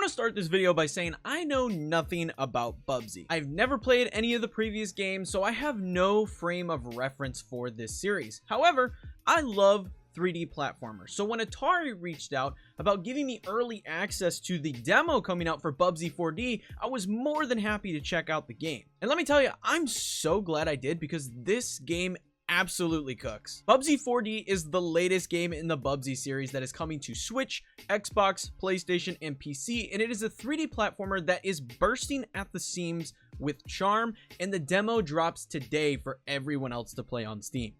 want to start this video by saying I know nothing about Bubsy. I've never played any of the previous games, so I have no frame of reference for this series. However, I love 3D platformers. So when Atari reached out about giving me early access to the demo coming out for Bubsy 4D, I was more than happy to check out the game. And let me tell you, I'm so glad I did because this game absolutely cooks. Bubsy 4D is the latest game in the Bubsy series that is coming to Switch, Xbox, PlayStation, and PC, and it is a 3D platformer that is bursting at the seams with charm, and the demo drops today for everyone else to play on Steam.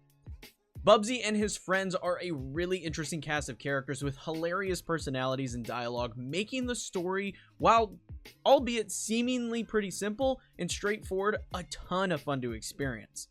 Bubsy and his friends are a really interesting cast of characters with hilarious personalities and dialogue, making the story, while albeit seemingly pretty simple and straightforward, a ton of fun to experience.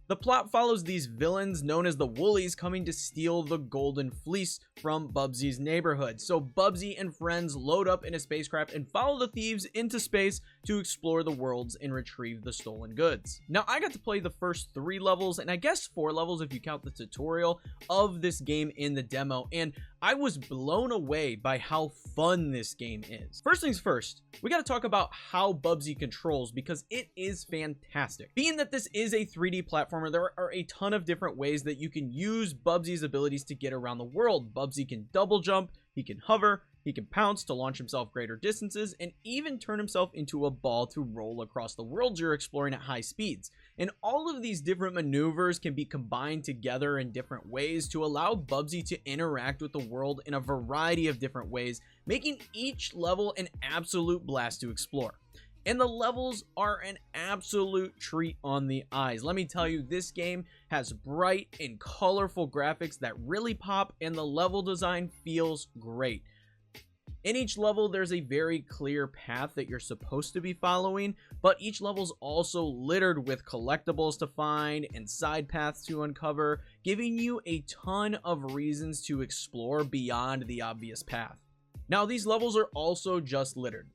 The plot follows these villains known as the Woolies coming to steal the Golden Fleece from Bubsy's neighborhood. So Bubsy and friends load up in a spacecraft and follow the thieves into space to explore the worlds and retrieve the stolen goods. Now, I got to play the first 3 levels, and I guess 4 levels if you count the tutorial of this game in the demo, and I was blown away by how fun this game is. First things first, we got to talk about how Bubsy controls because it is fantastic. Being that this is a 3D platformer, there are a ton of different ways that you can use Bubsy's abilities to get around the world. Bubsy can double jump, he can hover, he can pounce to launch himself greater distances, and even turn himself into a ball to roll across the world you're exploring at high speeds. And all of these different maneuvers can be combined together in different ways to allow Bubsy to interact with the world in a variety of different ways, making each level an absolute blast to explore. And the levels are an absolute treat on the eyes. Let me tell you, this game has bright and colorful graphics that really pop, and the level design feels great. In each level, there's a very clear path that you're supposed to be following, but each level's also littered with collectibles to find and side paths to uncover, giving you a ton of reasons to explore beyond the obvious path. Now, these levels are also just littered.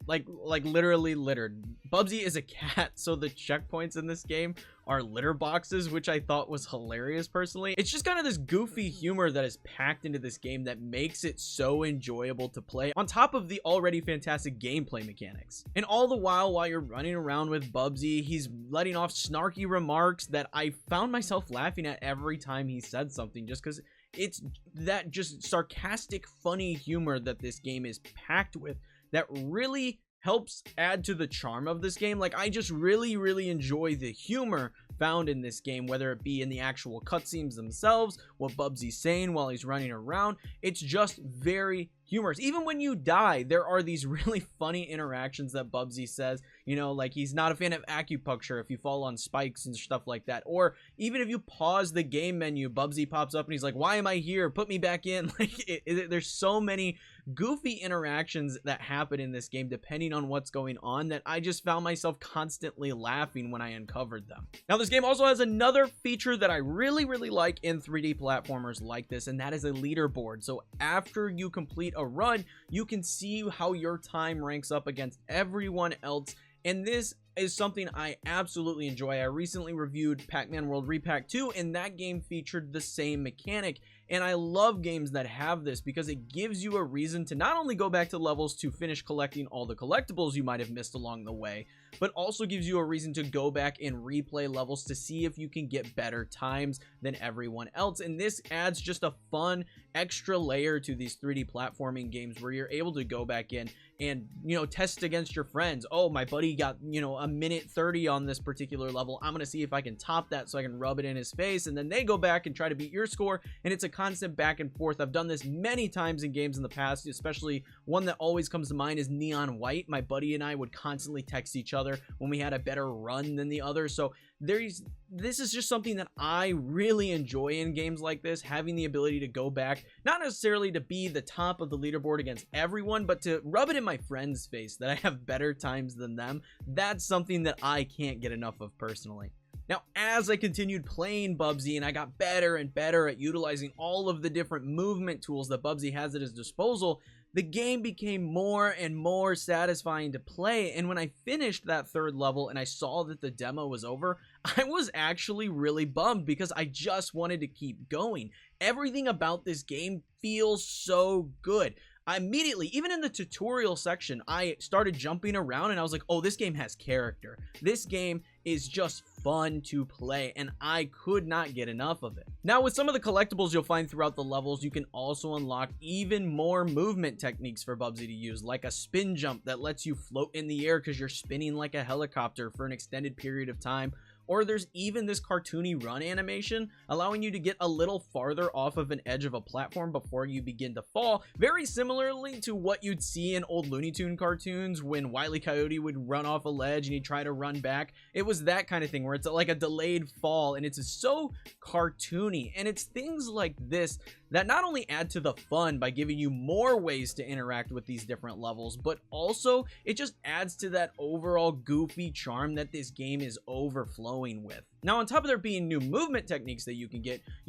Like literally littered. Bubsy is a cat, so the checkpoints in this game are litter boxes, which I thought was hilarious personally. It's just kind of this goofy humor that is packed into this game that makes it so enjoyable to play, on top of the already fantastic gameplay mechanics. And all the while you're running around with Bubsy, he's letting off snarky remarks that I found myself laughing at every time he said something, just because it's that just sarcastic, funny humor that this game is packed with that really helps add to the charm of this game. Like, I just really enjoy the humor found in this game, whether it be in the actual cutscenes themselves, what Bubsy's saying while he's running around. It's just very humorous. Even when you die, there are these really funny interactions that Bubsy says, you know, like he's not a fan of acupuncture if you fall on spikes and stuff like that. Or even if you pause the game menu, Bubsy pops up and he's like, why am I here? Put me back in. Like, there's so many goofy interactions that happen in this game depending on what's going on that I just found myself constantly laughing when I uncovered them. Now, this game also has another feature that I really like in 3D platformers like this, and that is a leaderboard. So after you complete a run, you can see how your time ranks up against everyone else, and this is something I absolutely enjoy. I recently reviewed Pac-Man World Repack 2, and that game featured the same mechanic. And I love games that have this because it gives you a reason to not only go back to levels to finish collecting all the collectibles you might have missed along the way, but also gives you a reason to go back and replay levels to see if you can get better times than everyone else. And this adds just a fun extra layer to these 3D platforming games where you're able to go back in and, you know, test against your friends. Oh, my buddy got, you know, a minute 30 on this particular level. I'm going to see if I can top that so I can rub it in his face. And then they go back and try to beat your score. And it's a constant back and forth. I've done this many times in games in the past, especially one that always comes to mind is Neon White. My buddy and I would constantly text each other when we had a better run than the other. So this is just something that I really enjoy in games like this, having the ability to go back, not necessarily to be the top of the leaderboard against everyone, but to rub it in my friend's face that I have better times than them. That's something that I can't get enough of personally. Now, as I continued playing Bubsy and I got better and better at utilizing all of the different movement tools that Bubsy has at his disposal, the game became more and more satisfying to play. And when I finished that 3rd level and I saw that the demo was over, I was actually really bummed because I just wanted to keep going. Everything about this game feels so good. I immediately, even in the tutorial section, I started jumping around and I was like, oh, this game has character. This game is just fun to play, and I could not get enough of it. Now, with some of the collectibles you'll find throughout the levels, you can also unlock even more movement techniques for Bubsy to use, like a spin jump that lets you float in the air because you're spinning like a helicopter for an extended period of time. Or there's even this cartoony run animation, allowing you to get a little farther off of an edge of a platform before you begin to fall, very similarly to what you'd see in old Looney Tune cartoons when Wile E. Coyote would run off a ledge and he'd try to run back. It was that kind of thing where it's like a delayed fall, and it's so cartoony. And it's things like this that not only add to the fun by giving you more ways to interact with these different levels, but also it just adds to that overall goofy charm that this game is overflowing with. Now, on top of there being new movement techniques that you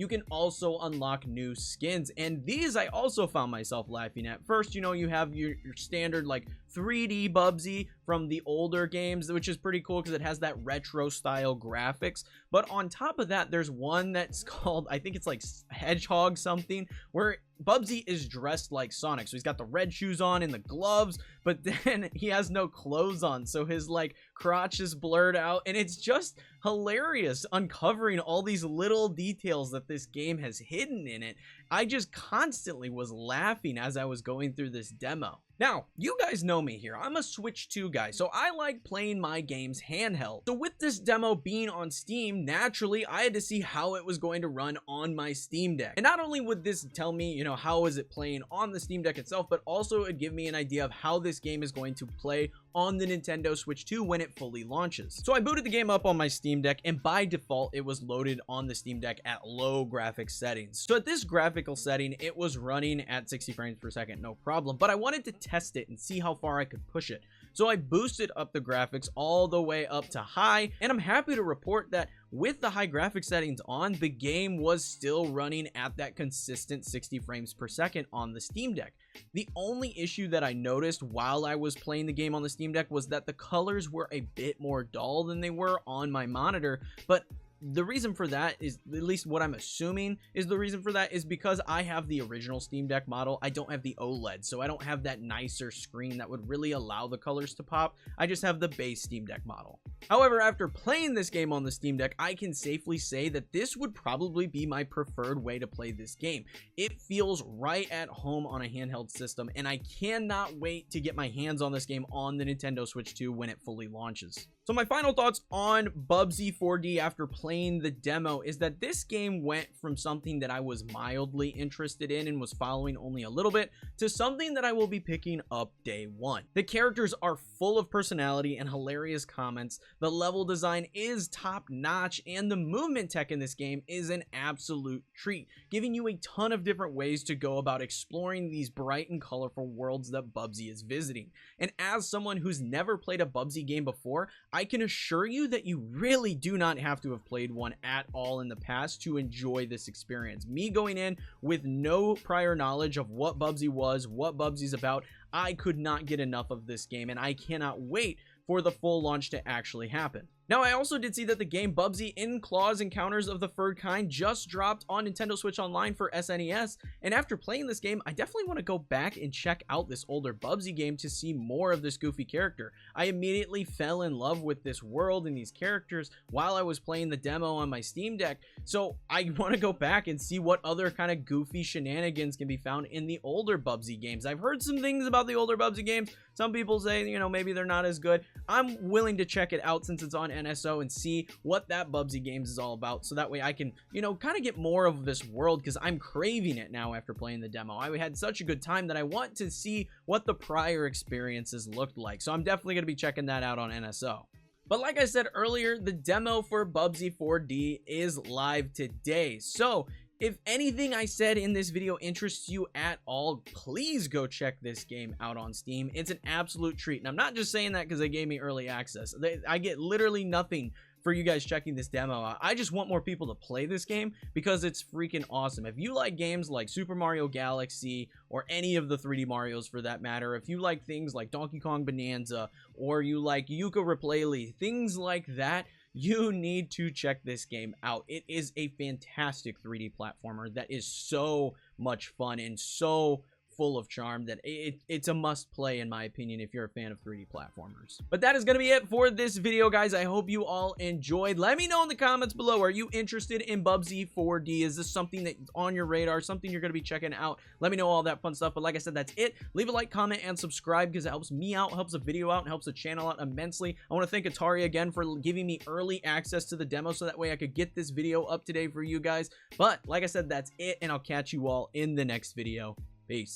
can also unlock new skins, and these I also found myself laughing at. First, you know, you have your standard like 3D Bubsy from the older games, which is pretty cool because it has that retro style graphics. But on top of that, there's one that's called, I think it's like Hedgehog something, where Bubsy is dressed like Sonic. So he's got the red shoes on and the gloves, but then he has no clothes on, so his like crotch is blurred out, and it's just hilarious uncovering all these little details that this game has hidden in it. I just constantly was laughing as I was going through this demo. Now, you guys know me here. I'm a Switch 2 guy, so I like playing my games handheld. So with this demo being on Steam, naturally, I had to see how it was going to run on my Steam Deck. And not only would this tell me, you know, how is it playing on the Steam Deck itself, but also it'd give me an idea of how this game is going to play on the Nintendo Switch 2 when it fully launches. So I booted the game up on my Steam Deck, and by default, it was loaded on the Steam Deck at low graphics settings. So at this graphical setting, it was running at 60 frames per second, no problem, but I wanted to test it and see how far I could push it. So I boosted up the graphics all the way up to high, and I'm happy to report that with the high graphics settings on, the game was still running at that consistent 60 frames per second on the Steam Deck. The only issue that I noticed while I was playing the game on the Steam Deck was that the colors were a bit more dull than they were on my monitor, but the reason for that is, at least what I'm assuming is the reason for that, is because I have the original Steam Deck model. I don't have the OLED, so I don't have that nicer screen that would really allow the colors to pop. I just have the base Steam Deck model. However, after playing this game on the Steam Deck, I can safely say that this would probably be my preferred way to play this game. It feels right at home on a handheld system, and I cannot wait to get my hands on this game on the Nintendo Switch 2 when it fully launches. So my final thoughts on Bubsy 4D after playing the demo is that this game went from something that I was mildly interested in and was following only a little bit to something that I will be picking up day one. The characters are full of personality and hilarious comments, the level design is top notch, and the movement tech in this game is an absolute treat, giving you a ton of different ways to go about exploring these bright and colorful worlds that Bubsy is visiting. And as someone who's never played a Bubsy game before, I can assure you that you really do not have to have played one at all in the past to enjoy this experience. Me going in with no prior knowledge of what Bubsy was, what Bubsy's about, I could not get enough of this game, and I cannot wait for the full launch to actually happen. Now, I also did see that the game Bubsy in Claws Encounters of the Third Kind just dropped on Nintendo Switch Online for SNES, and after playing this game, I definitely want to go back and check out this older Bubsy game to see more of this goofy character. I immediately fell in love with this world and these characters while I was playing the demo on my Steam Deck, so I want to go back and see what other kind of goofy shenanigans can be found in the older Bubsy games. I've heard some things about the older Bubsy games. Some people say, you know, maybe they're not as good. I'm willing to check it out since it's on NSO and see what that Bubsy games is all about, so that way I can, you know, kind of get more of this world, because I'm craving it now after playing the demo. I had such a good time that I want to see what the prior experiences looked like, so I'm definitely going to be checking that out on NSO. But like I said earlier, the demo for Bubsy 4D is live today, so if anything I said in this video interests you at all, please go check this game out on Steam. It's an absolute treat. And I'm not just saying that because they gave me early access. I get literally nothing for you guys checking this demo out. I just want more people to play this game because it's freaking awesome. If you like games like Super Mario Galaxy or any of the 3D Marios for that matter, if you like things like Donkey Kong Bonanza or you like Yooka-Rayleigh, things like that, you need to check this game out. It is a fantastic 3D platformer that is so much fun and so full of charm that it's a must play in my opinion if you're a fan of 3D platformers. But that is going to be it for this video, guys. I hope you all enjoyed. Let me know in the comments below, are you interested in Bubsy 4D? Is this something that's on your radar, something you're going to be checking out? Let me know all that fun stuff. But like I said, that's it. Leave a like, comment, and subscribe because it helps me out, helps the video out, and helps the channel out immensely. I want to thank Atari again for giving me early access to the demo so that way I could get this video up today for you guys. But like I said, that's it, and I'll catch you all in the next video. Peace.